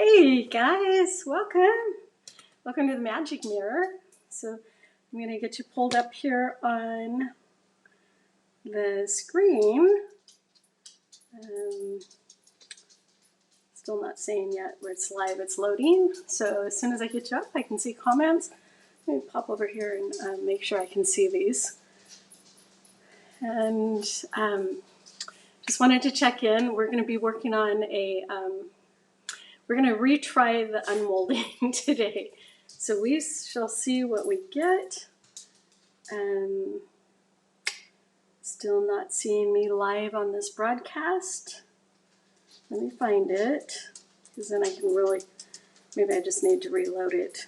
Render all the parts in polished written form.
Hey guys, welcome. Welcome to the Magic Mirror. So I'm going to get you pulled up here on the screen. Still not saying yet where it's live, it's loading. So as soon as I get you up, I can see comments. Let me pop over here and make sure I can see these. And just wanted to check in. We're going to be working on we're going to retry the unmolding today. So we shall see what we get. Still not seeing me live on this broadcast. Let me find it, because then I can really, maybe I just need to reload it.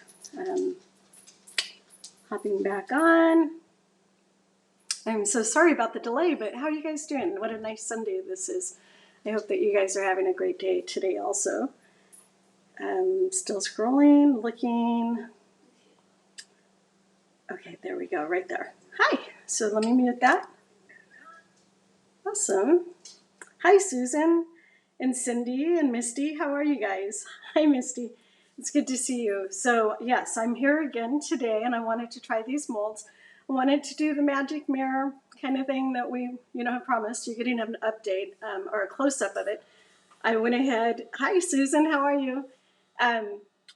Hopping back on. I'm so sorry about the delay, but how are you guys doing? What a nice Sunday this is. I hope that you guys are having a great day today also. Still scrolling, looking. Okay, there we go, right there. Hi, so let me mute that. Awesome. Hi, Susan and Cindy and Misty. How are you guys? Hi, Misty. It's good to see you. So yes, I'm here again today, and I wanted to try these molds. I wanted to do the magic mirror kind of thing that we, have promised. You're getting an update or a close-up of it. I went ahead. Hi, Susan. How are you?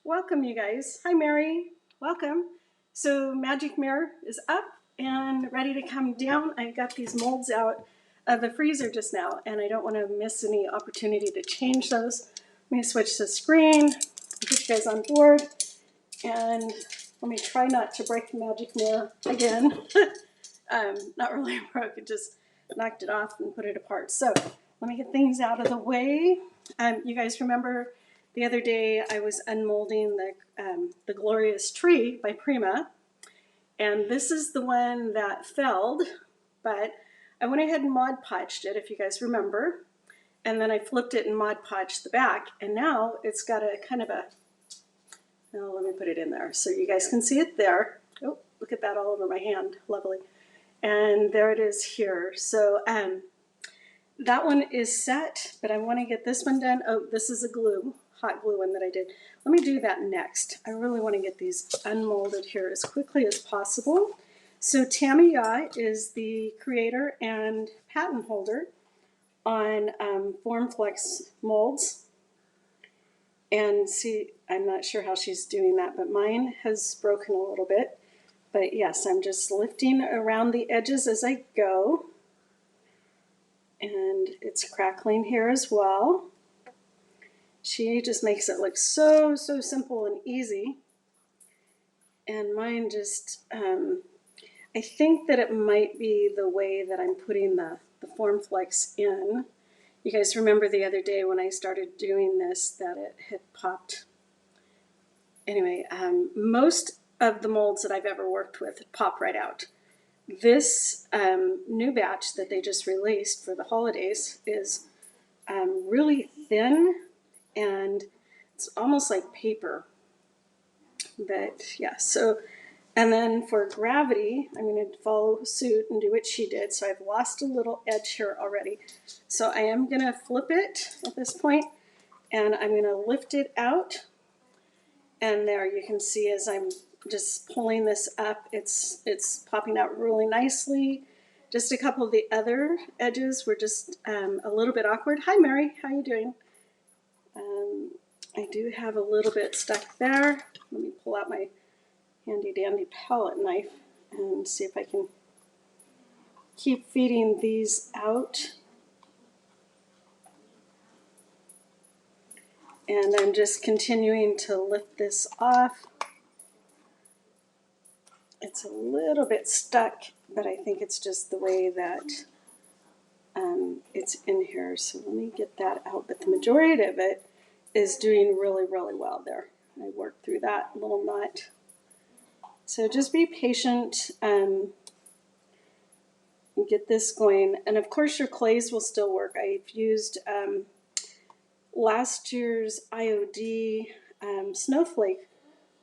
Welcome, you guys. Hi, Mary. Welcome. So magic mirror is up and ready to come down. I got these molds out of the freezer just now, and I don't want to miss any opportunity to change those. Let me switch the screen, get you guys on board, and let me try not to break the magic mirror again. Not really broke, it just knocked it off and put it apart. So let me get things out of the way. You guys remember the other day I was unmolding the Glorious Tree by Prima, and this is the one that felled, but I went ahead and Mod Podged it, if you guys remember, and then I flipped it and Mod Podged the back, and now it's got a kind of a, let me put it in there so you guys can see it there. Oh, look at that all over my hand, lovely. And there it is here. So that one is set, but I want to get this one done. Oh, this is a glue, hot glue one that I did. Let me do that next. I really want to get these unmolded here as quickly as possible. So Tammy Ya is the creator and patent holder on FormFlex molds. And see, I'm not sure how she's doing that, but mine has broken a little bit. But yes, I'm just lifting around the edges as I go. And it's crackling here as well. She just makes it look so simple and easy. And mine just, I think that it might be the way that I'm putting the FormFlex in. You guys remember the other day when I started doing this that it had popped. Anyway, most of the molds that I've ever worked with pop right out. This new batch that they just released for the holidays is really thin, and it's almost like paper. But yeah, so, and then for gravity, I'm going to follow suit and do what she did. So I've lost a little edge here already. So I am going to flip it at this point, and I'm going to lift it out. And there you can see as I'm just pulling this up, it's popping out really nicely. Just a couple of the other edges were just a little bit awkward. Hi, Mary. How you doing? I do have a little bit stuck there. Let me pull out my handy dandy palette knife and see if I can keep feeding these out. And I'm just continuing to lift this off. It's a little bit stuck, but I think it's just the way that it's in here. So let me get that out. But the majority of it is doing really well there. I worked through that little knot. So just be patient and get this going. And of course your clays will still work. I've used last year's IOD Snowflake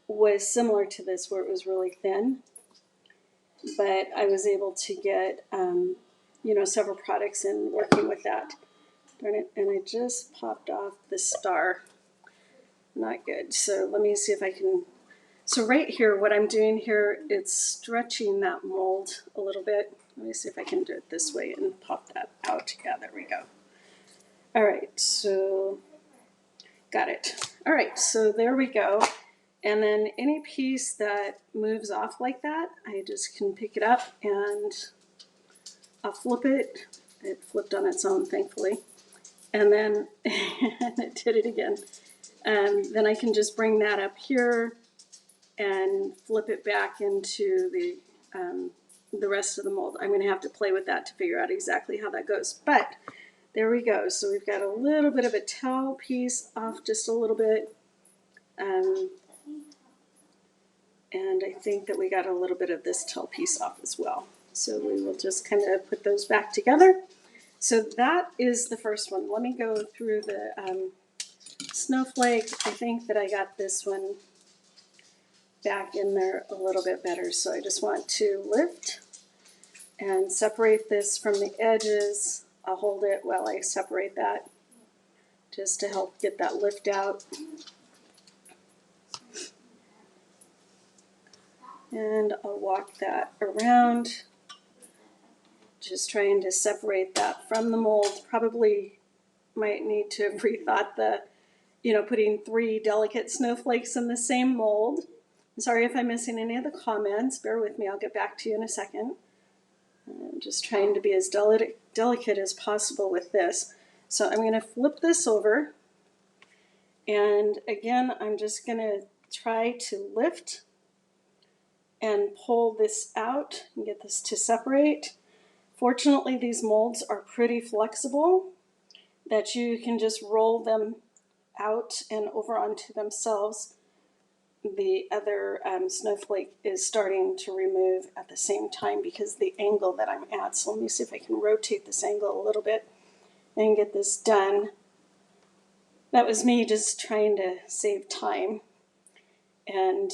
was similar to this where it was really thin. But I was able to get, several products in working with that. Darn it, and I just popped off the star. Not good. So let me see if I can. So right here, what I'm doing here, it's stretching that mold a little bit. Let me see if I can do it this way and pop that out. Yeah, there we go. All right, so got it. All right, so there we go. And then any piece that moves off like that, I just can pick it up and I'll flip it. It flipped on its own, thankfully. And then it did it again. Then I can just bring that up here and flip it back into the rest of the mold. I'm going to have to play with that to figure out exactly how that goes. But there we go. So we've got a little bit of a tail piece off, just a little bit. And I think that we got a little bit of this tail piece off as well. So we will just kind of put those back together. So that is the first one. Let me go through the snowflake. I think that I got this one back in there a little bit better. So I just want to lift and separate this from the edges. I'll hold it while I separate that just to help get that lift out. And I'll walk that around, just trying to separate that from the mold. Probably might need to have rethought the, putting 3 delicate snowflakes in the same mold. I'm sorry if I'm missing any of the comments. Bear with me. I'll get back to you in a second. I'm just trying to be as delicate as possible with this. So I'm going to flip this over. And again, I'm just going to try to lift and pull this out and get this to separate. Fortunately, these molds are pretty flexible that you can just roll them out and over onto themselves. The other snowflake is starting to remove at the same time because the angle that I'm at. So let me see if I can rotate this angle a little bit and get this done. That was me just trying to save time and,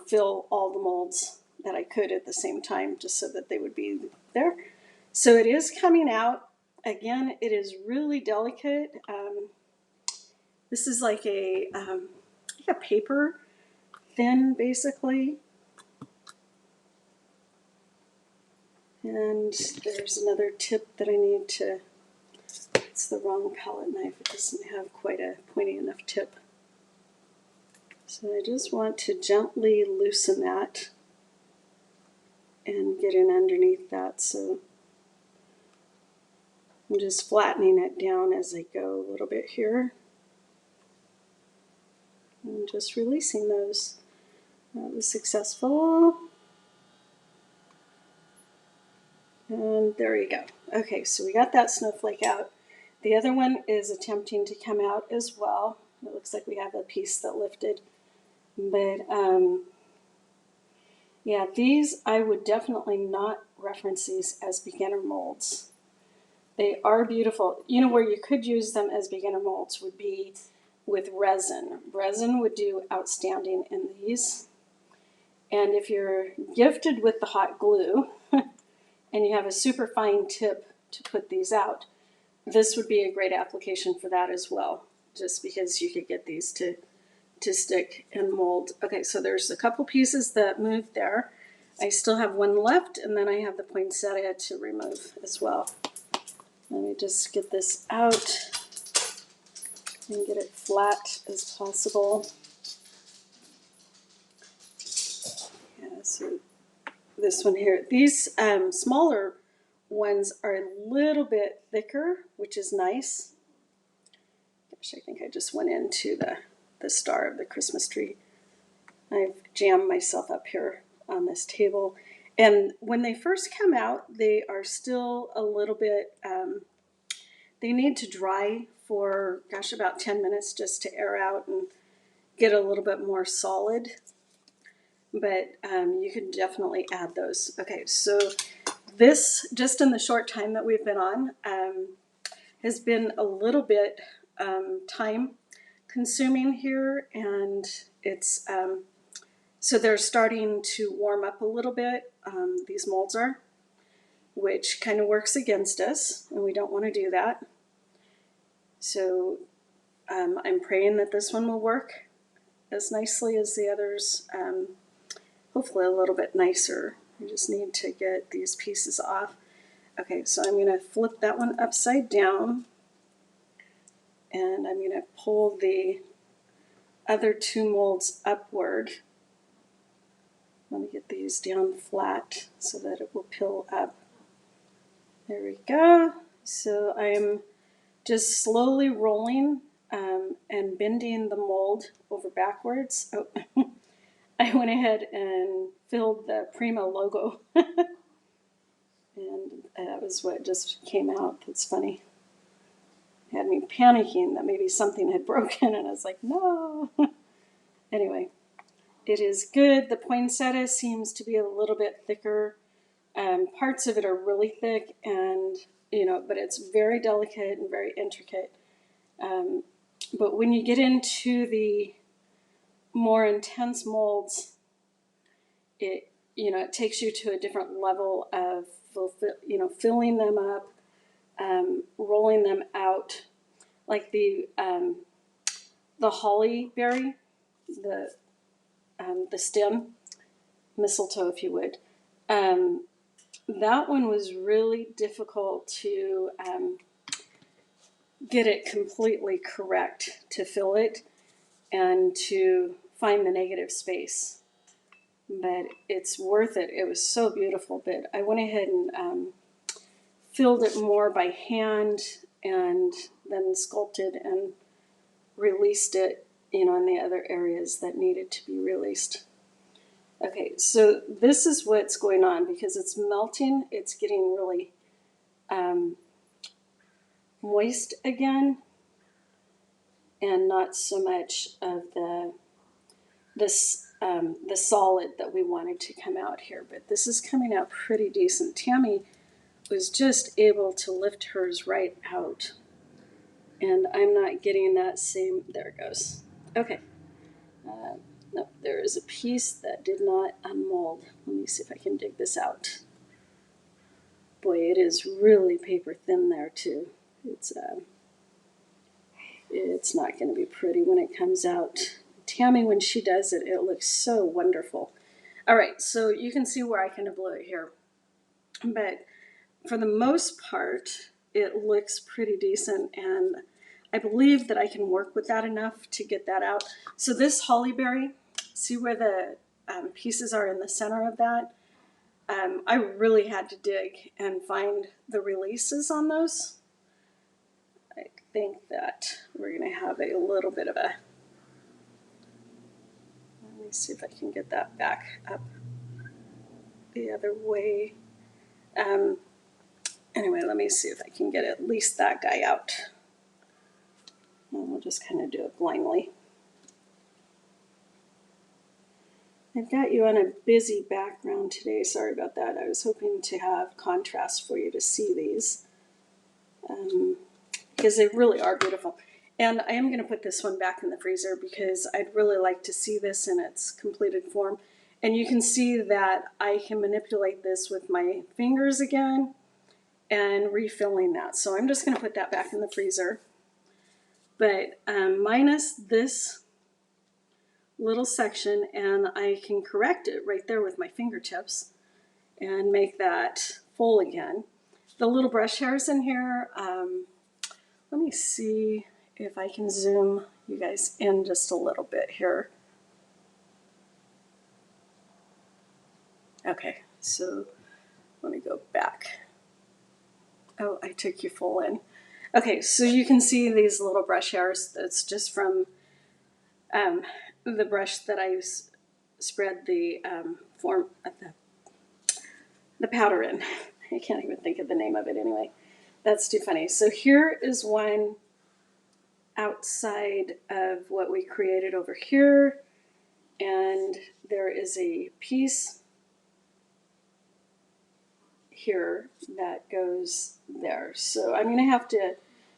fill all the molds that I could at the same time just so that they would be there. So it is coming out. Again, it is really delicate. This is like a paper thin, basically. And there's another tip that I need to, it's the wrong palette knife. It doesn't have quite a pointy enough tip. So I just want to gently loosen that and get in underneath that. So I'm just flattening it down as I go a little bit here. And just releasing those. That was successful. And there you go. Okay, so we got that snowflake out. The other one is attempting to come out as well. It looks like we have a piece that lifted. But yeah, these I would definitely not reference these as beginner molds. They are beautiful. Where you could use them as beginner molds would be with resin. Resin would do outstanding in these. And if you're gifted with the hot glue and you have a super fine tip to put these out, this would be a great application for that as well, just because you could get these to stick and mold. Okay, so there's a couple pieces that moved there. I still have one left, and then I have the poinsettia to remove as well. Let me just get this out and get it flat as possible. Yeah, so this one here. These smaller ones are a little bit thicker, which is nice. Gosh, I think I just went into the star of the Christmas tree. I've jammed myself up here on this table. And when they first come out, they are still a little bit, they need to dry for, gosh, about 10 minutes just to air out and get a little bit more solid. But you can definitely add those. Okay, so this, just in the short time that we've been on, has been a little bit time consuming here, and it's so they're starting to warm up a little bit, these molds are, which kind of works against us, and we don't want to do that. So I'm praying that this one will work. as nicely as the others, hopefully a little bit nicer. I just need to get these pieces off. Okay, so I'm going to flip that one upside down, and I'm going to pull the other two molds upward. Let me get these down flat so that it will peel up. There we go. So I'm just slowly rolling and bending the mold over backwards. Oh, I went ahead and filled the Prima logo. And that was what just came out. That's funny. It had me panicking that maybe something had broken, and I was like, no. Anyway, it is good. The poinsettia seems to be a little bit thicker. Parts of it are really thick, and but it's very delicate and very intricate. But when you get into the more intense molds, it takes you to a different level of filling them up, rolling them out, like the holly berry, the stem, mistletoe, if you would. That one was really difficult to get it completely correct, to fill it and to find the negative space. But it's worth it. It was so beautiful. But I went ahead and filled it more by hand, and then sculpted and released it, in the other areas that needed to be released. Okay, so this is what's going on because it's melting. It's getting really moist again, and not so much of the solid that we wanted to come out here. But this is coming out pretty decent. Tammy was just able to lift hers right out, and I'm not getting that same. There it goes. Okay. No, there is a piece that did not unmold. Let me see if I can dig this out. Boy, it is really paper thin there too. It's not going to be pretty when it comes out. Tammy, when she does it, it looks so wonderful. All right, so you can see where I kind of blew it here. But for the most part, it looks pretty decent, and I believe that I can work with that enough to get that out. So this hollyberry, see where the pieces are in the center of that? I really had to dig and find the releases on those. I think that we're going to have a little bit of a, let me see if I can get that back up the other way. Anyway, let me see if I can get at least that guy out. And we'll just kind of do it blindly. I've got you on a busy background today. Sorry about that. I was hoping to have contrast for you to see these because they really are beautiful. And I am going to put this one back in the freezer because I'd really like to see this in its completed form. And you can see that I can manipulate this with my fingers again and refilling that. So I'm just going to put that back in the freezer. But minus this little section, and I can correct it right there with my fingertips and make that full again. The little brush hairs in here, let me see if I can zoom you guys in just a little bit here. Okay, so let me go back. Oh, I took you full in. Okay, so you can see these little brush hairs. That's just from the brush that I spread the the powder in. I can't even think of the name of it anyway. That's too funny. So here is one outside of what we created over here, and there is a piece here that goes there. So I'm going to have to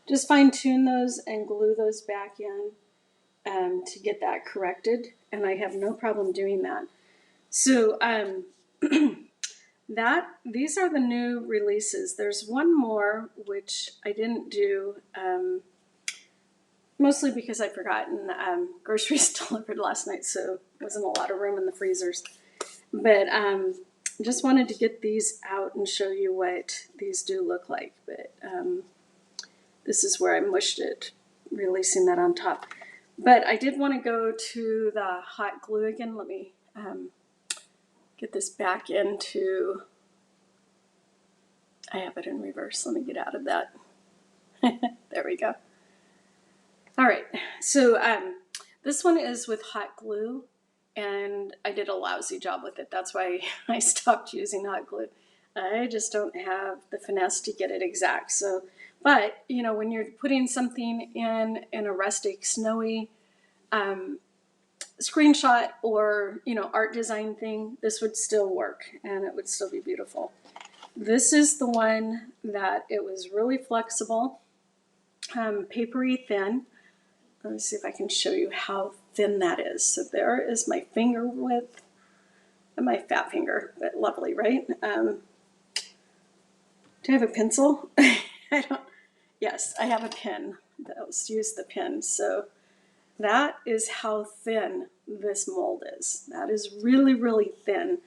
just fine tune those and glue those back in to get that corrected, and I have no problem doing that. So these are the new releases. There's one more which I didn't do mostly because I forgot, and groceries delivered last night, so wasn't a lot of room in the freezers. But just wanted to get these out and show you what these do look like. But this is where I mushed it, releasing that on top. But I did want to go to the hot glue again. Let me get this back into, I have it in reverse. Let me get out of that. There we go. All right, so this one is with hot glue, and I did a lousy job with it. That's why I stopped using hot glue. I just don't have the finesse to get it exact. So, but you know, when you're putting something in a rustic, snowy screenshot or art design thing, this would still work and it would still be beautiful. This is the one that it was really flexible, papery thin. Let me see if I can show you how thin that is. So there is my finger width, and my fat finger, but lovely, right? Do I have a pencil? I don't. Yes, I have a pen. Let's use the pen. So that is how thin this mold is. That is really, really thin.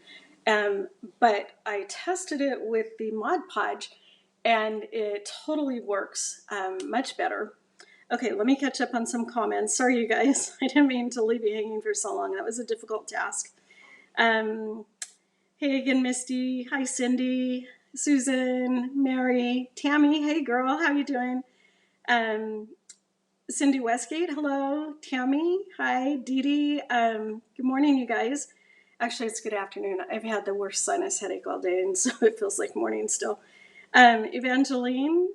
But I tested it with the Mod Podge, and it totally works much better. Okay, let me catch up on some comments. Sorry, you guys. I didn't mean to leave you hanging for so long. That was a difficult task. Hey again, Misty. Hi, Cindy, Susan, Mary, Tammy. Hey, girl. How you doing? Cindy Westgate. Hello. Tammy. Hi. Dee Dee. Good morning, you guys. Actually, it's good afternoon. I've had the worst sinus headache all day, and so it feels like morning still. Evangeline.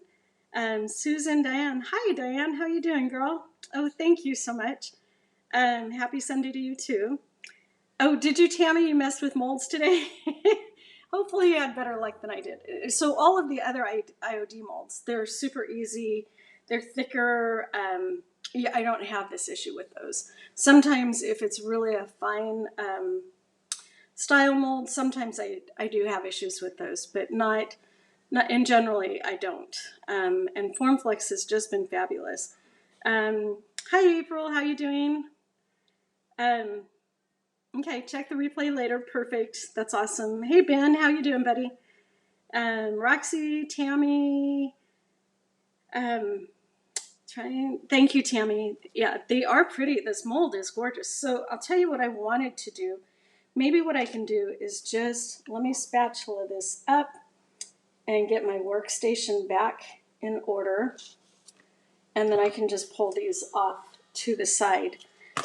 Susan, Diane. Hi, Diane. How you doing, girl? Oh, thank you so much. Happy Sunday to you, too. Oh, did you, Tammy? You messed with molds today? Hopefully you had better luck than I did. So all of the other IOD molds, they're super easy. They're thicker. Yeah, I don't have this issue with those. Sometimes if it's really a fine style mold, sometimes I do have issues with those, but not and generally I don't. And FormFlex has just been fabulous. Hi April, how you doing? Okay, check the replay later. Perfect. That's awesome. Hey Ben, how you doing, buddy? Roxy, Tammy. Thank you, Tammy. Yeah, they are pretty. This mold is gorgeous. So I'll tell you what I wanted to do. Maybe what I can do is just let me spatula this up and get my workstation back in order. And then I can just pull these off to the side.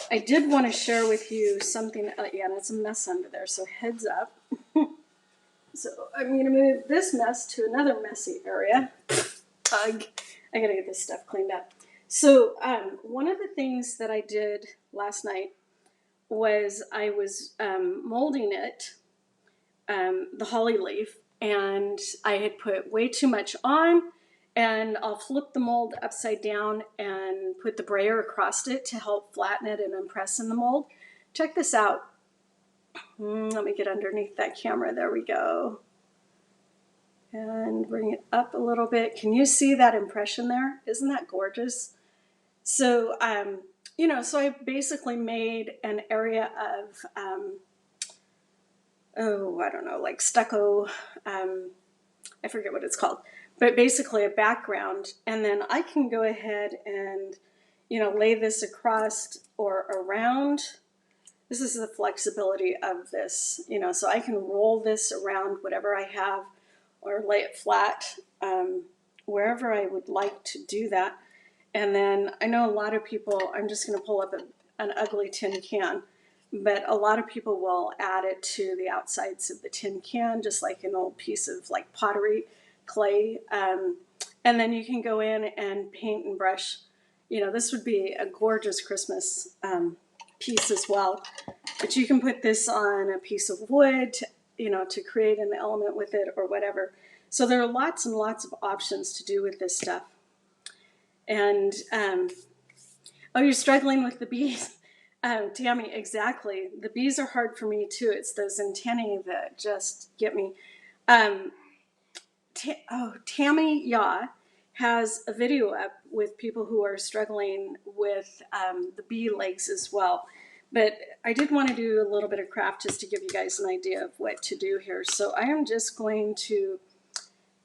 I did want to share with you something. Yeah, and it's a mess under there, so heads up. So I'm going to move this mess to another messy area. Ugh. I got to get this stuff cleaned up. So one of the things that I did last night was I was molding it, the holly leaf, and I had put way too much on, and I'll flip the mold upside down and put the brayer across it to help flatten it and impress in the mold. Check this out. Let me get underneath that camera. There we go. And bring it up a little bit. Can you see that impression there? Isn't that gorgeous? So, so I basically made an area of, I don't know, like stucco, I forget what it's called, but basically a background. And then I can go ahead and, lay this across or around. This is the flexibility of this, so I can roll this around whatever I have or lay it flat, wherever I would like to do that. And then I know a lot of people, I'm just going to pull up an ugly tin can, but a lot of people will add it to the outsides of the tin can, just like an old piece of like pottery clay. And then you can go in and paint and brush. This would be a gorgeous Christmas piece as well. But you can put this on a piece of wood, to create an element with it or whatever. So there are lots and lots of options to do with this stuff. And, you're struggling with the bees. Tammy, exactly. The bees are hard for me too. It's those antennae that just get me. Tammy, yeah. has a video up with people who are struggling with the bee legs as well. But I did want to do a little bit of craft just to give you guys an idea of what to do here. So I am just going to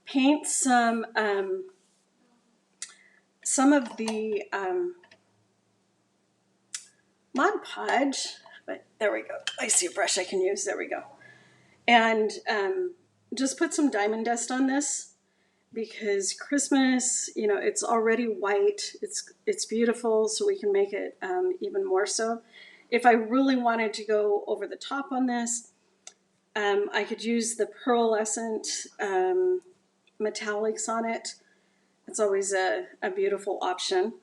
paint some of the Mod Podge, but there we go. I see a brush I can use. There we go. And just put some diamond dust on this because Christmas, you know, it's already white. It's beautiful, so we can make it even more so. If I really wanted to go over the top on this, I could use the pearlescent metallics on it. It's always a beautiful option.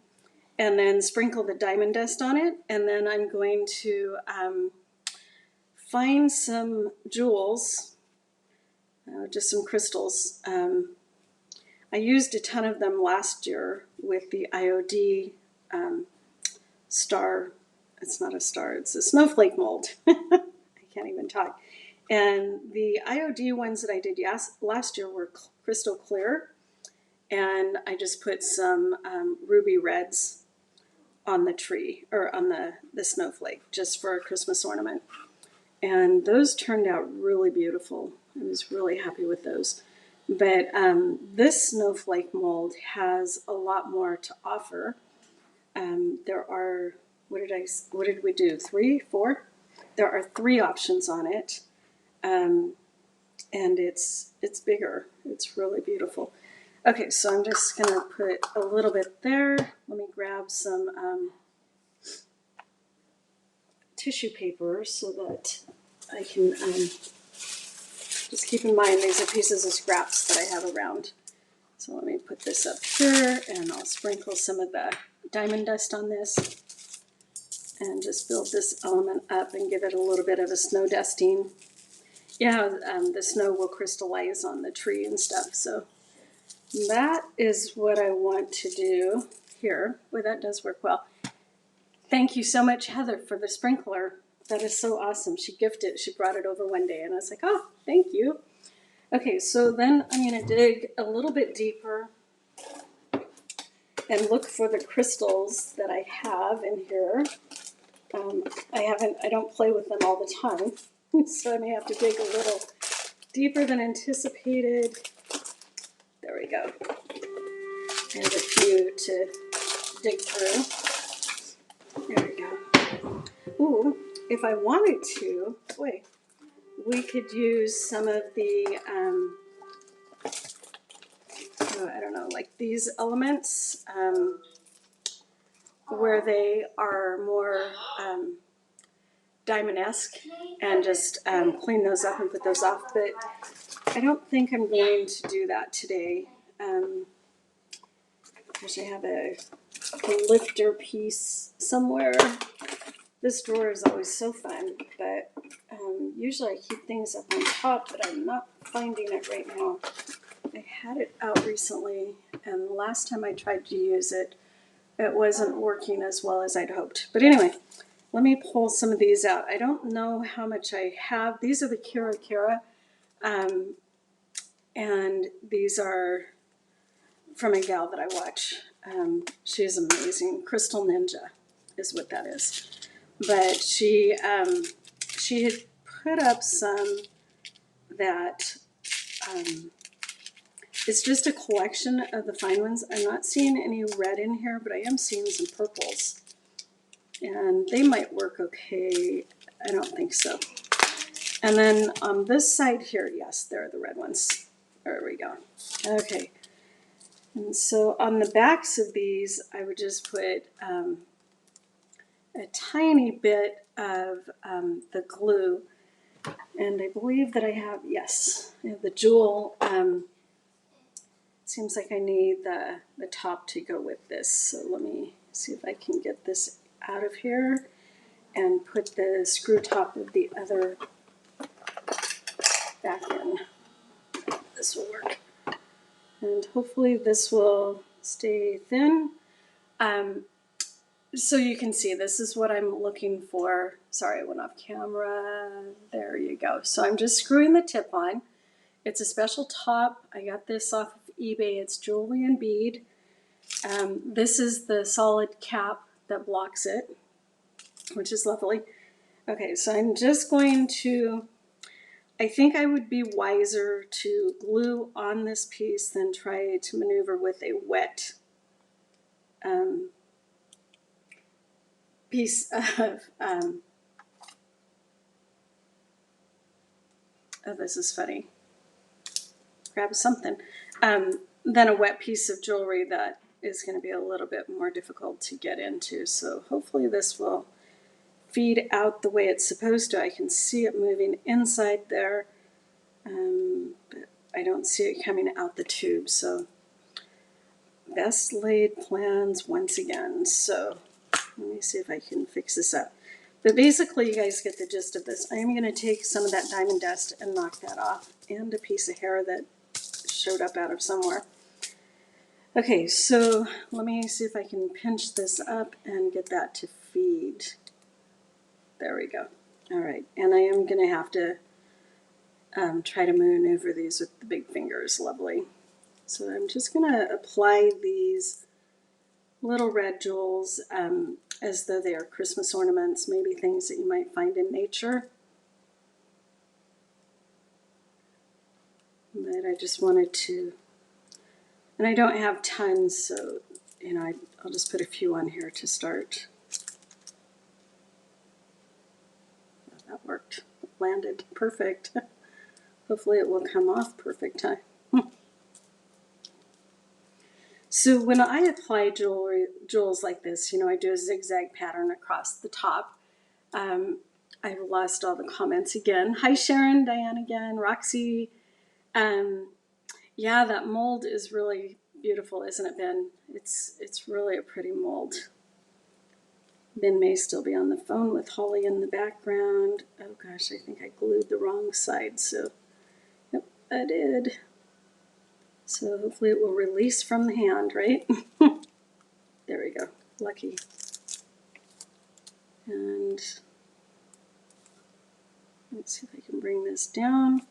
And then sprinkle the diamond dust on it. And then I'm going to find some jewels, just some crystals. I used a ton of them last year with the IOD star. It's not a star, it's a snowflake mold. I can't even talk. And the IOD ones that I did last year were crystal clear. And I just put some ruby reds on the tree, or on the snowflake, just for a Christmas ornament. And those turned out really beautiful. I was really happy with those. But this snowflake mold has a lot more to offer. There are, what did we do? 3, 4? There are 3 options on it. And it's bigger. It's really beautiful. Okay, so I'm just going to put a little bit there. Let me grab some tissue paper so that I can just keep in mind these are pieces of scraps that I have around. So let me put this up here, and I'll sprinkle some of the diamond dust on this and just build this element up and give it a little bit of a snow dusting. Yeah, the snow will crystallize on the tree and stuff, so that is what I want to do here. Well, that does work well. Thank you so much, Heather, for the sprinkler. That is so awesome. She gifted it. She brought it over one day, and I was like, oh, thank you. Okay, so then I'm going to dig a little bit deeper and look for the crystals that I have in here. I don't play with them all the time, so I may have to dig a little deeper than anticipated. There we go. I have a few to dig through. There we go. Ooh, if I wanted to, boy, we could use some of the, I don't know, like these elements where they are more diamond-esque, and just clean those up and put those off. But I don't think I'm going to do that today. Gosh, I have a lifter piece somewhere. This drawer is always so fun, but usually I keep things up on top, but I'm not finding it right now. I had it out recently, and the last time I tried to use it, it wasn't working as well as I'd hoped. But anyway, let me pull some of these out. I don't know how much I have. These are the Kira, and these are from a gal that I watch. She's amazing. Crystal Ninja is what that is. But she had put up some that it's just a collection of the fine ones. I'm not seeing any red in here, but I am seeing some purples. And they might work okay. I don't think so. And then on this side here, yes, there are the red ones. There we go. Okay. And so on the backs of these, I would just put a tiny bit of the glue. And I believe that I have, yes, I have the jewel. It seems like I need the top to go with this. So let me see if I can get this out of here and put the screw top of the other back in. This will work. And hopefully this will stay thin. So you can see this is what I'm looking for. Sorry, I went off camera. There you go. So I'm just screwing the tip on. It's a special top. I got this off of eBay. It's jewelry and bead. This is the solid cap that blocks it, which is lovely. Okay, so I'm just going to, I think I would be wiser to glue on this piece than try to maneuver with a wet piece of, oh, this is funny. Grab something. Than a wet piece of jewelry that is going to be a little bit more difficult to get into. So hopefully this will feed out the way it's supposed to. I can see it moving inside there, but I don't see it coming out the tube. So best laid plans once again. So let me see if I can fix this up. But basically, you guys get the gist of this. I am going to take some of that diamond dust and knock that off, and a piece of hair that showed up out of somewhere. Okay, so let me see if I can pinch this up and get that to feed. There we go. All right, and I am going to have to try to maneuver these with the big fingers. Lovely. So I'm just going to apply these little red jewels as though they are Christmas ornaments, maybe things that you might find in nature. But I just wanted to, and I don't have tons, so I'll just put a few on here to start. That worked. It landed perfect. Hopefully it will come off perfect time. So when I apply jewels like this, I do a zigzag pattern across the top. I've lost all the comments again. Hi Sharon, Diane again, Roxy. Yeah, that mold is really beautiful, isn't it, Ben? It's really a pretty mold. Ben may still be on the phone with Holly in the background. Oh gosh, I think I glued the wrong side, so yep, I did. So hopefully it will release from the hand, right? There we go, lucky. And let's see if I can bring this down.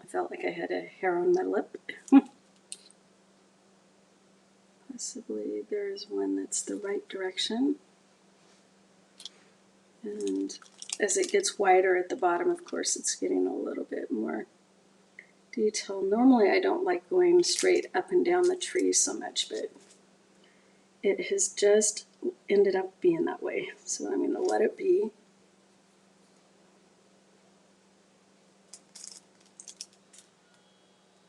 I felt like I had a hair on my lip. Possibly there's one that's the right direction. And as it gets wider at the bottom, of course, it's getting a little bit more detail. Normally I don't like going straight up and down the tree so much, but it has just ended up being that way. So I'm going to let it be.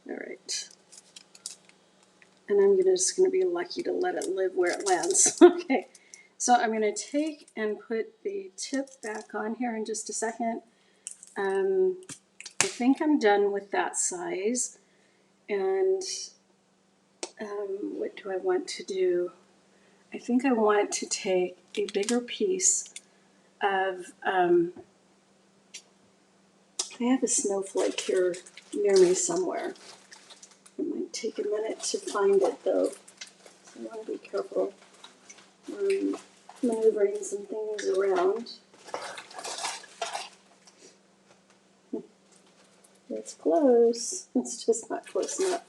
All right. And I'm just going to be lucky to let it live where it lands. Okay. So I'm going to take and put the tip back on here in just a second. I think I'm done with that size. And what do I want to do? I think I want to take a bigger piece of, I have a snowflake here near me somewhere. It might take a minute to find it though, so I want to be careful maneuvering some things around. It's close, it's just not close enough.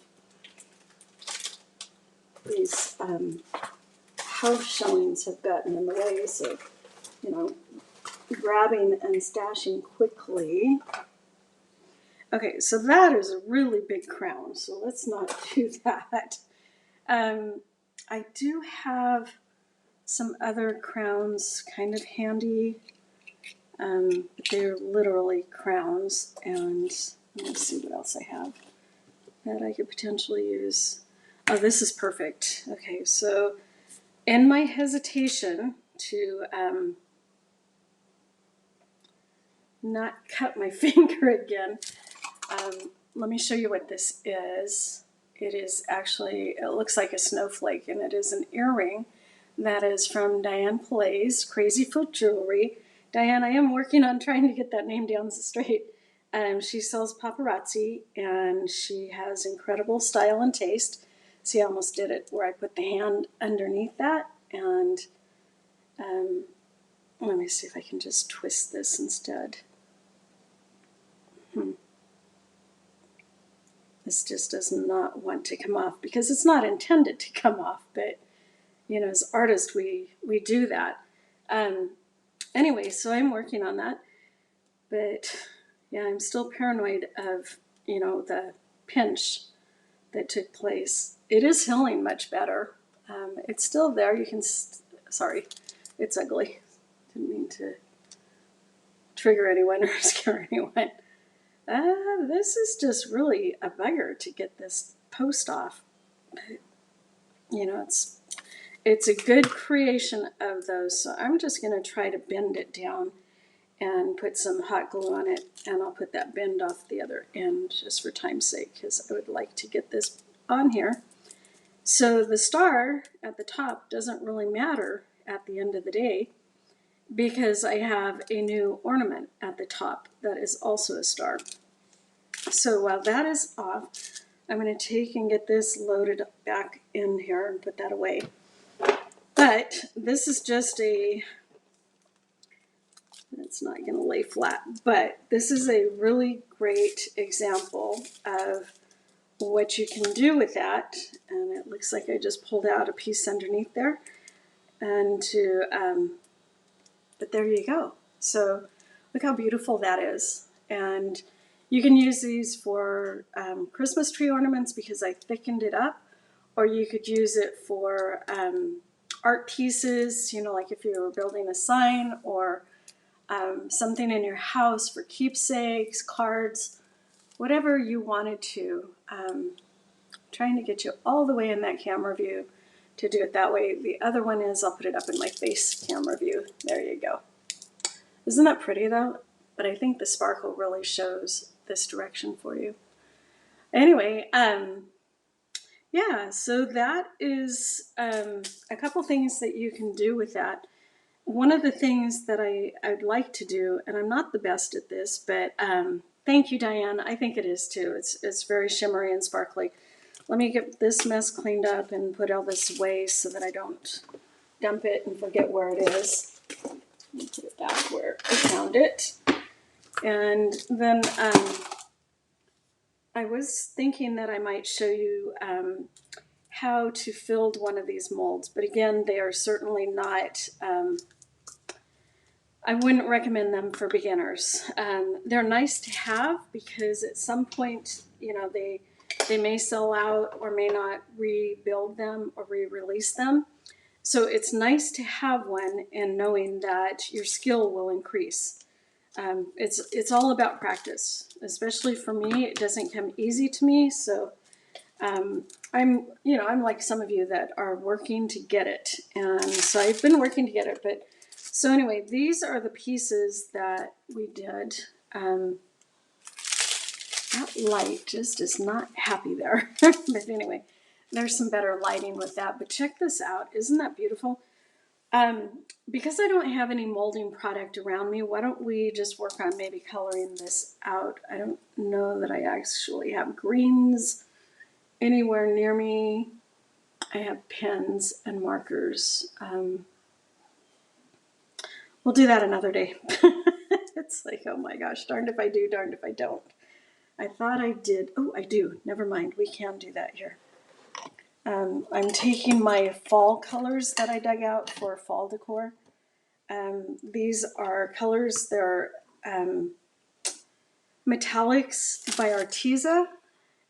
These house showings have gotten in the way, so, grabbing and stashing quickly. Okay, so that is a really big crown, so let's not do that. I do have some other crowns kind of handy. They're literally crowns, and let me see what else I have that I could potentially use. Oh, this is perfect. Okay, so in my hesitation to not cut my finger again, let me show you what this is. It is actually, it looks like a snowflake, and it is an earring that is from Diane Plays Crazy Foot Jewelry. Diane, I am working on trying to get that name down straight. She sells paparazzi, and she has incredible style and taste. See, I almost did it where I put the hand underneath that, and let me see if I can just twist this instead. This just does not want to come off because it's not intended to come off, but you know, as artists, we do that. Anyway, so I'm working on that, but yeah, I'm still paranoid of, you know, the pinch that took place. It is healing much better. It's still there. You can, sorry, it's ugly. Didn't mean to trigger anyone or scare anyone. This is just really a bugger to get this post off. But, you know, it's a good creation of those. So I'm just going to try to bend it down and put some hot glue on it, and I'll put that bend off the other end just for time's sake, because I would like to get this on here. So the star at the top doesn't really matter at the end of the day, because I have a new ornament at the top that is also a star. So while that is off, I'm going to take and get this loaded back in here and put that away. But this is just it's not going to lay flat, but this is a really great example of what you can do with that. And it looks like I just pulled out a piece underneath there. And but there you go. So look how beautiful that is. And you can use these for Christmas tree ornaments because I thickened it up, or you could use it for art pieces, you know, like if you were building a sign or something in your house for keepsakes, cards, whatever you wanted to. Trying to get you all the way in that camera view to do it that way. The other one is I'll put it up in my face camera view. There you go. Isn't that pretty though? But I think the sparkle really shows this direction for you. Anyway, yeah, so that is a couple things that you can do with that. One of the things that I'd like to do, and I'm not the best at this, but thank you, Diane. I think it is too. It's very shimmery and sparkly. Let me get this mess cleaned up and put all this away so that I don't dump it and forget where it is. Let me put it back where I found it. And then I was thinking that I might show you how to fill one of these molds. But again, they are certainly not... I wouldn't recommend them for beginners. They're nice to have because at some point, you know, they may sell out or may not rebuild them or re-release them. So it's nice to have one and knowing that your skill will increase. It's all about practice, especially for me. It doesn't come easy to me. So I'm like some of you that are working to get it. And so I've been working to get it, but so anyway, these are the pieces that we did. That light just is not happy there. But anyway, there's some better lighting with that. But check this out. Isn't that beautiful? Because I don't have any molding product around me, why don't we just work on maybe coloring this out? I don't know that I actually have greens anywhere near me. I have pens and markers. We'll do that another day. It's like, oh my gosh, darned if I do, darned if I don't. I thought I did. Oh, I do. Never mind. We can do that here. I'm taking my fall colors that I dug out for fall decor. These are colors. They're metallics by Arteza,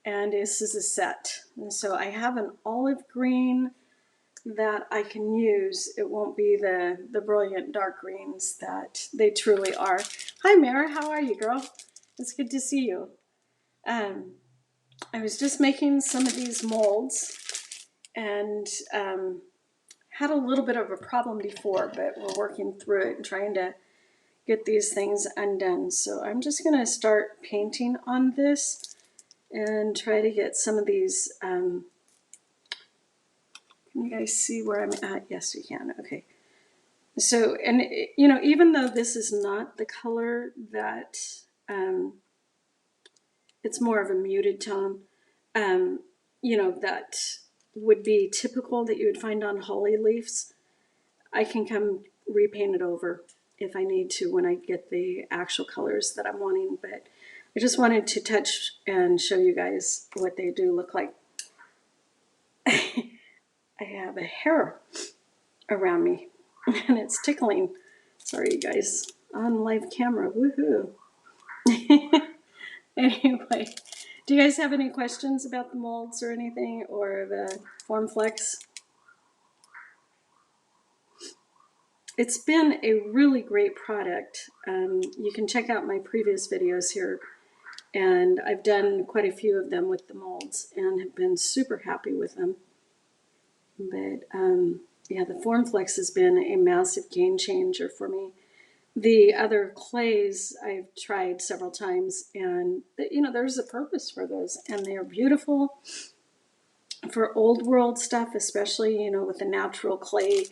and this is a set. And so I have an olive green that I can use. It won't be the brilliant dark greens that they truly are. Hi, Mara. How are you, girl? It's good to see you. I was just making some of these molds and had a little bit of a problem before, but we're working through it and trying to get these things undone. So I'm just going to start painting on this and try to get some of these... Can you guys see where I'm at? Yes, you can. Okay. So, and you know, even though this is not the color that, it's more of a muted tone, you know, that would be typical that you would find on holly leaves, I can come repaint it over if I need to when I get the actual colors that I'm wanting. But I just wanted to touch and show you guys what they do look like. I have a hair around me and it's tickling. Sorry, you guys, on live camera. Woohoo. Anyway, do you guys have any questions about the molds or anything, or the FormFlex? It's been a really great product. You can check out my previous videos here, and I've done quite a few of them with the molds and have been super happy with them. But yeah, the FormFlex has been a massive game changer for me. The other clays I've tried several times, and you know, there's a purpose for those, and they are beautiful for old world stuff, especially, you know, with the natural clay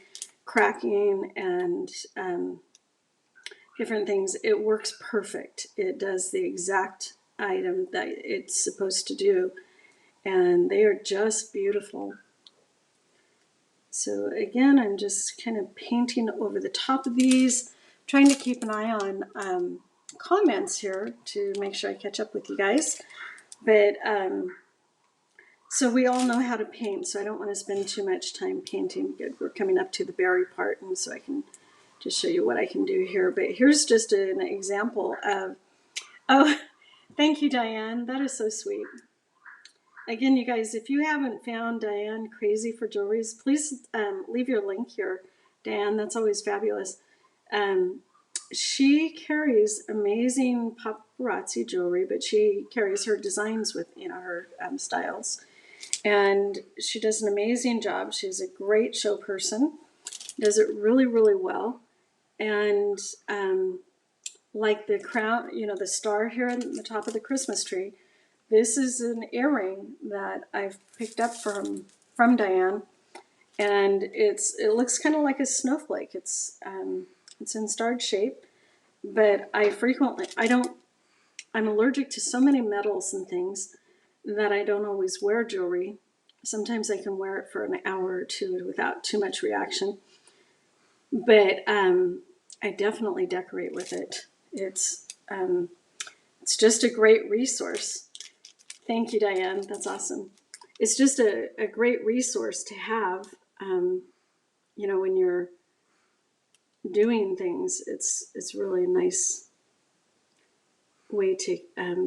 cracking and different things. It works perfect. It does the exact item that it's supposed to do, and they are just beautiful. So again, I'm just kind of painting over the top of these, trying to keep an eye on comments here to make sure I catch up with you guys. But so we all know how to paint, so I don't want to spend too much time painting. We're coming up to the berry part, and so I can just show you what I can do here. But here's just an example of, oh, thank you, Diane. That is so sweet. Again, you guys, if you haven't found Diane Crazy for Jewelries, please leave your link here, Dan. That's always fabulous. She carries amazing paparazzi jewelry, but she carries her designs with, you know, her styles. And she does an amazing job. She's a great show person, does it really, really well. And like the crown, you know, the star here on the top of the Christmas tree, this is an earring that I've picked up from Diane, and it looks kind of like a snowflake. It's in starred shape, but I'm allergic to so many metals and things that I don't always wear jewelry. Sometimes I can wear it for an hour or two without too much reaction, but I definitely decorate with it. It's just a great resource. Thank you, Diane. That's awesome. It's just a great resource to have, you know, when you're doing things. It's really a nice way to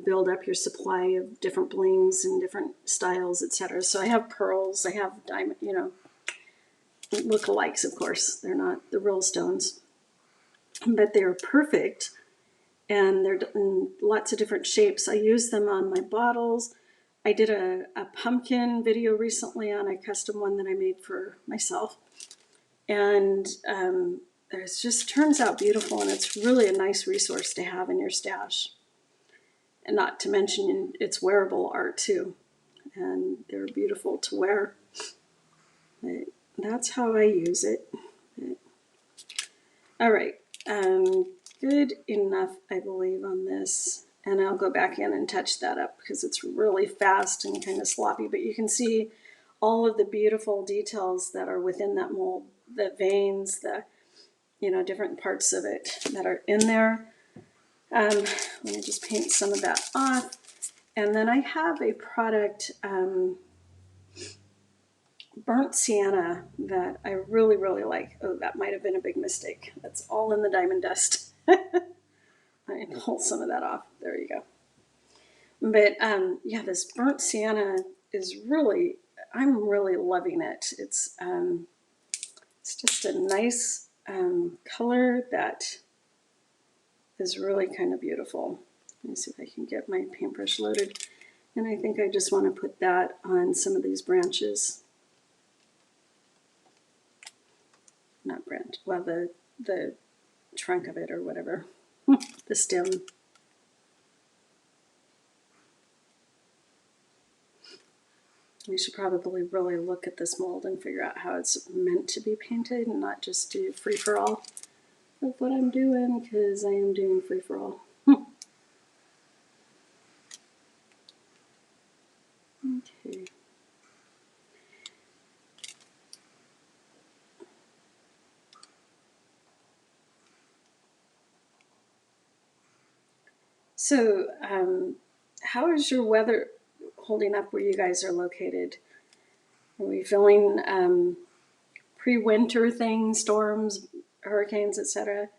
build up your supply of different blings and different styles, etc. So I have pearls, I have diamond, you know, lookalikes, of course. They're not the real stones, but they're perfect, and they're in lots of different shapes. I use them on my bottles. I did a pumpkin video recently on a custom one that I made for myself, and it just turns out beautiful, and it's really a nice resource to have in your stash. And not to mention it's wearable art too, and they're beautiful to wear. But that's how I use it. All right, good enough, I believe, on this. And I'll go back in and touch that up because it's really fast and kind of sloppy, but you can see all of the beautiful details that are within that mold, the veins, the, you know, different parts of it that are in there. Let me just paint some of that off. And then I have a product, burnt sienna, that I really, really like. Oh, that might have been a big mistake. That's all in the diamond dust. I pull some of that off. There you go. But yeah, this burnt sienna is really, I'm really loving it. It's just a nice color that is really kind of beautiful. Let me see if I can get my paintbrush loaded. And I think I just want to put that on some of these branches. Not branch, well, the trunk of it or whatever, the stem. We should probably really look at this mold and figure out how it's meant to be painted and not just do free-for-all of what I'm doing, because I am doing free-for-all. Okay. So, how is your weather holding up where you guys are located? Are we feeling pre-winter things, storms, hurricanes, etc.?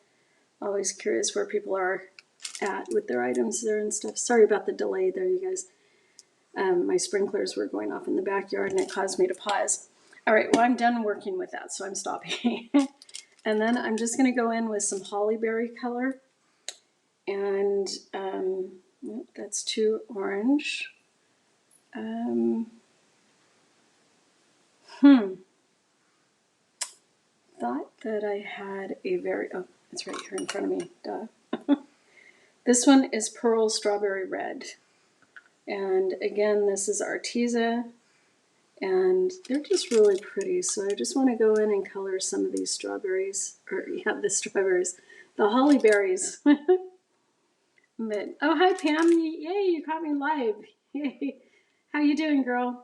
Always curious where people are at with their items there and stuff. Sorry about the delay there, you guys. My sprinklers were going off in the backyard and it caused me to pause. All right, well, I'm done working with that, so I'm stopping. And then I'm just going to go in with some hollyberry color. And that's too orange. Thought that I had a very, oh, it's right here in front of me, duh. This one is Pearl Strawberry Red. And again, this is Arteza. And they're just really pretty. So I just want to go in and color some of these strawberries, or yeah, the strawberries, the hollyberries. But, oh, hi, Pam. Yay, you caught me live. Yay. How you doing, girl?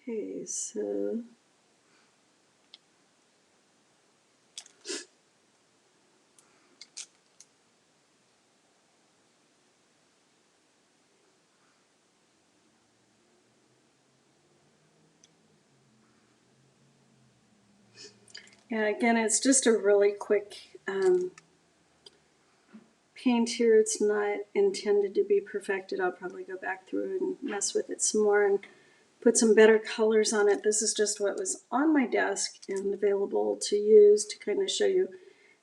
Okay, so yeah, again, it's just a really quick paint here. It's not intended to be perfected. I'll probably go back through and mess with it some more and put some better colors on it. This is just what was on my desk and available to use to kind of show you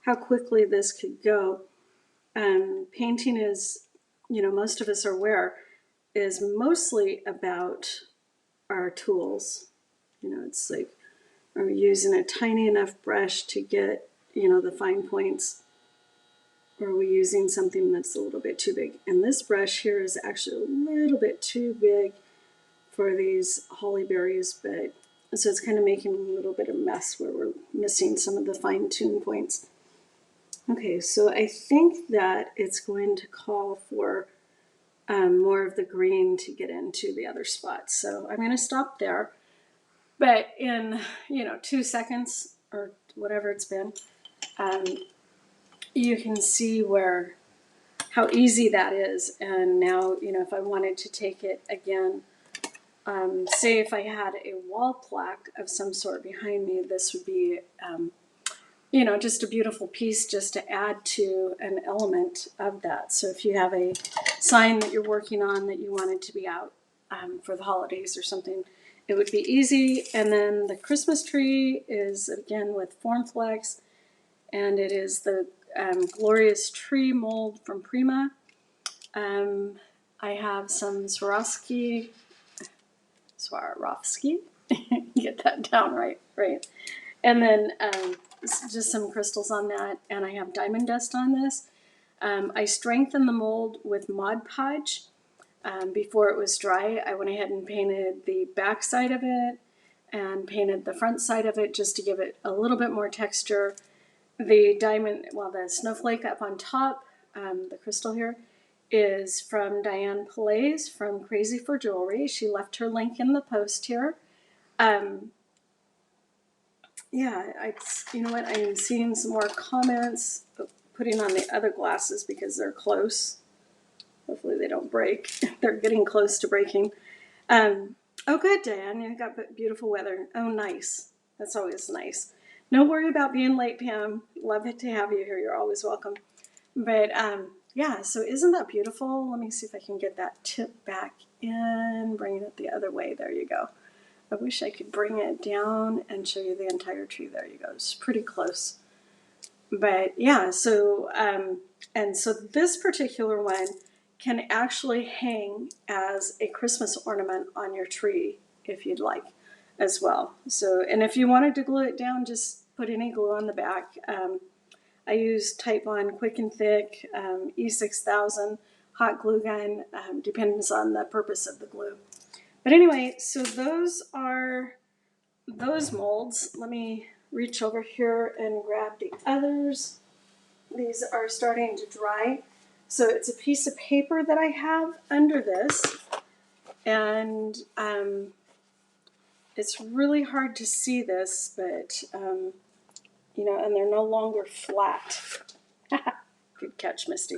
how quickly this could go. Painting is, you know, most of us are aware, is mostly about our tools. You know, it's like, are we using a tiny enough brush to get, you know, the fine points? Or are we using something that's a little bit too big? And this brush here is actually a little bit too big for these hollyberries, but so it's kind of making a little bit of mess where we're missing some of the fine tune points. Okay, so I think that it's going to call for more of the green to get into the other spots. So I'm going to stop there. But in, you know, 2 seconds or whatever it's been, you can see where how easy that is. And now, you know, if I wanted to take it again, say if I had a wall plaque of some sort behind me, this would be, you know, just a beautiful piece just to add to an element of that. So if you have a sign that you're working on that you wanted to be out for the holidays or something, it would be easy. And then the Christmas tree is, again, with Formflex, and it is the Glorious Tree mold from Prima. I have some Swarovski, get that down right. And then just some crystals on that, and I have diamond dust on this. I strengthened the mold with Mod Podge. Before it was dry, I went ahead and painted the back side of it and painted the front side of it just to give it a little bit more texture. The diamond, well, the snowflake up on top, the crystal here, is from Diane Pillais from Crazy for Jewelry. She left her link in the post here. Yeah, you know what? I'm seeing some more comments. Putting on the other glasses because they're close. Hopefully they don't break. They're getting close to breaking. Oh, good, Diane. You got beautiful weather. Oh, nice. That's always nice. No worry about being late, Pam. Love it to have you here. You're always welcome. But yeah, so isn't that beautiful? Let me see if I can get that tip back in. Bring it the other way. There you go. I wish I could bring it down and show you the entire tree. There you go. It's pretty close. But yeah, so, and so this particular one can actually hang as a Christmas ornament on your tree if you'd like as well. So, and if you wanted to glue it down, just put any glue on the back. I use Type Bond Quick and Thick, E6000, hot glue gun, depends on the purpose of the glue. But anyway, so those are those molds. Let me reach over here and grab the others. These are starting to dry. So it's a piece of paper that I have under this. And it's really hard to see this, but, you know, and they're no longer flat. Good catch, Misty.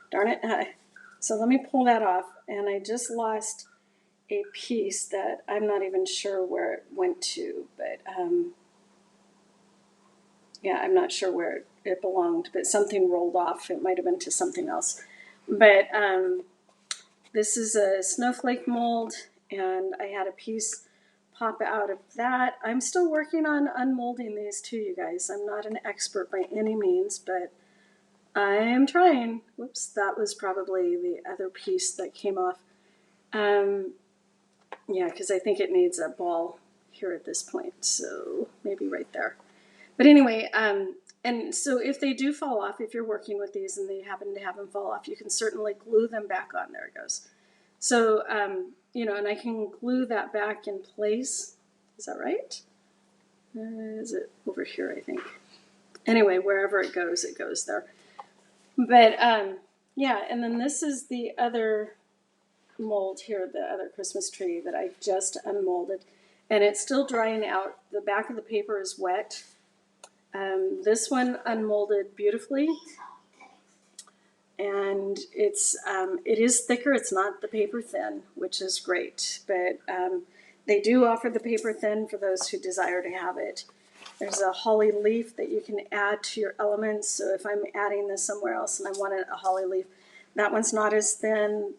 Darn it. So let me pull that off. And I just lost a piece that I'm not even sure where it went to, but yeah, I'm not sure where it belonged, but something rolled off. It might have been to something else. But this is a snowflake mold, and I had a piece pop out of that. I'm still working on unmolding these too, you guys. I'm not an expert by any means, but I am trying. Whoops, that was probably the other piece that came off. Yeah, because I think it needs a ball here at this point, so maybe right there. But anyway, and so if they do fall off, if you're working with these and they happen to have them fall off, you can certainly glue them back on. There it goes. So, you know, and I can glue that back in place. Is that right? Is it over here, I think? Anyway, wherever it goes there. But, yeah, and then this is the other mold here, the other Christmas tree that I just unmolded. And it's still drying out. The back of the paper is wet. This one unmolded beautifully, and it is thicker. It's not the paper thin, which is great, but they do offer the paper thin for those who desire to have it. There's a holly leaf that you can add to your elements. So if I'm adding this somewhere else and I wanted a holly leaf, that one's not as thin.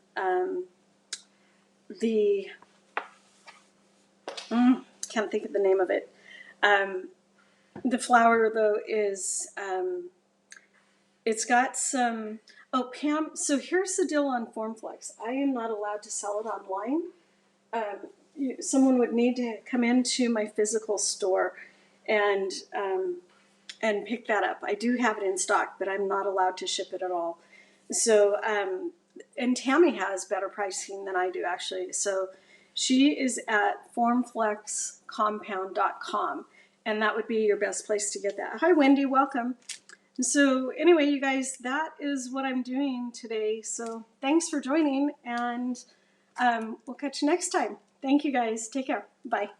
Can't think of the name of it. The flower, though, is, it's got some, oh, Pam, so here's the deal on Formflex. I am not allowed to sell it online. Someone would need to come into my physical store and pick that up. I do have it in stock, but I'm not allowed to ship it at all. So, and Tammy has better pricing than I do, actually. So she is at formflexcompound.com. And that would be your best place to get that. Hi, Wendy, welcome. So anyway, you guys, that is what I'm doing today. So thanks for joining, and we'll catch you next time. Thank you, guys. Take care. Bye.